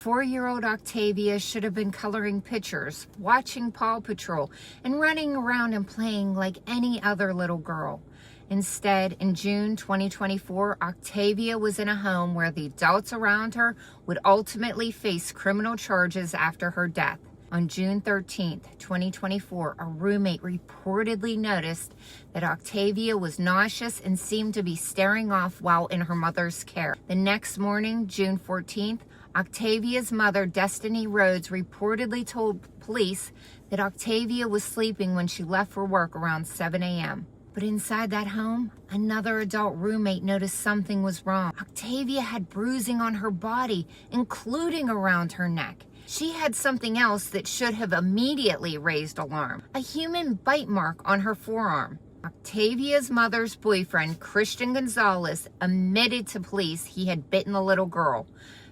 4-year-old Octavia should have been coloring pictures, watching Paw Patrol, and running around and playing like any other little girl. Instead, in June 2024, Octavia was in a home where the adults around her would ultimately face criminal charges after her death. On June 13, 2024, a roommate reportedly noticed that Octavia was nauseous and seemed to be staring off while in her mother's care. The next morning, June 14th, Octavia's mother, Destiny Rhoades, reportedly told police that Octavia was sleeping when she left for work around 7 a.m. But inside that home, another adult roommate noticed something was wrong. Octavia had bruising on her body, including around her neck. She had something else that should have immediately raised alarm: a human bite mark on her forearm. Octavia's mother's boyfriend, Christian Gonzalez, admitted to police he had bitten the little girl,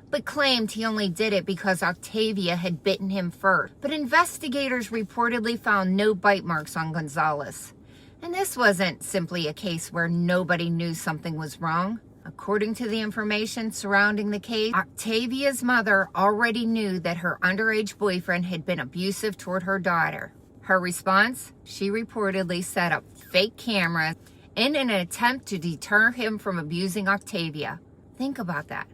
but claimed he only did it because Octavia had bitten him first. But investigators reportedly found no bite marks on Gonzalez. And this wasn't simply a case where nobody knew something was wrong. According to the information surrounding the case, Octavia's mother already knew that her underage boyfriend had been abusive toward her daughter. Her response? She reportedly set up fake cameras in an attempt to deter him from abusing Octavia. Think about that.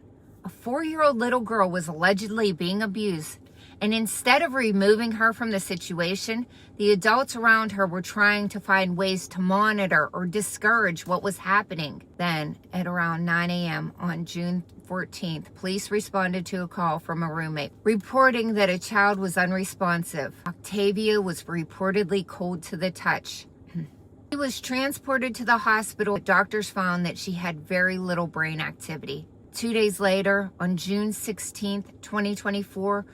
A 4-year-old little girl was allegedly being abused, and instead of removing her from the situation, the adults around her were trying to find ways to monitor or discourage what was happening. Then, at around 9 a.m. on June 14th, police responded to a call from a roommate reporting that a child was unresponsive. Octavia was reportedly cold to the touch. She was transported to the hospital. Doctors found that she had very little brain activity. 2 days later, on June 16th, 2024,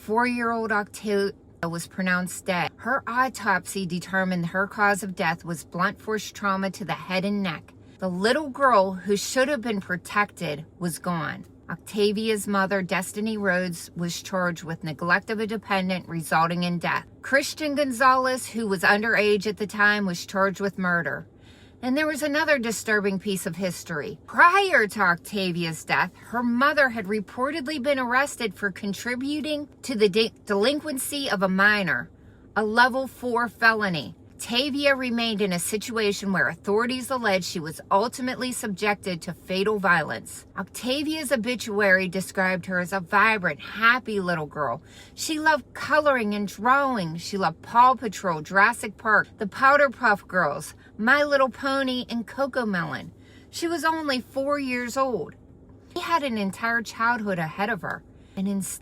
4-year-old Octavia was pronounced dead. Her autopsy determined her cause of death was blunt force trauma to the head and neck. The little girl, who should have been protected, was gone. Octavia's mother, Destiny Rhoades, was charged with neglect of a dependent, resulting in death. Christian Gonzalez, who was underage at the time, was charged with murder. And there was another disturbing piece of history. Prior to Octavia's death, her mother had reportedly been arrested for contributing to the delinquency of a minor, a level 4 felony. Octavia remained in a situation where authorities alleged she was ultimately subjected to fatal violence. Octavia's obituary described her as a vibrant, happy little girl. She loved coloring and drawing. She loved Paw Patrol, Jurassic Park, the Powder Puff Girls, My Little Pony, and Cocomelon. She was only 4 years old. She had an entire childhood ahead of her, and instead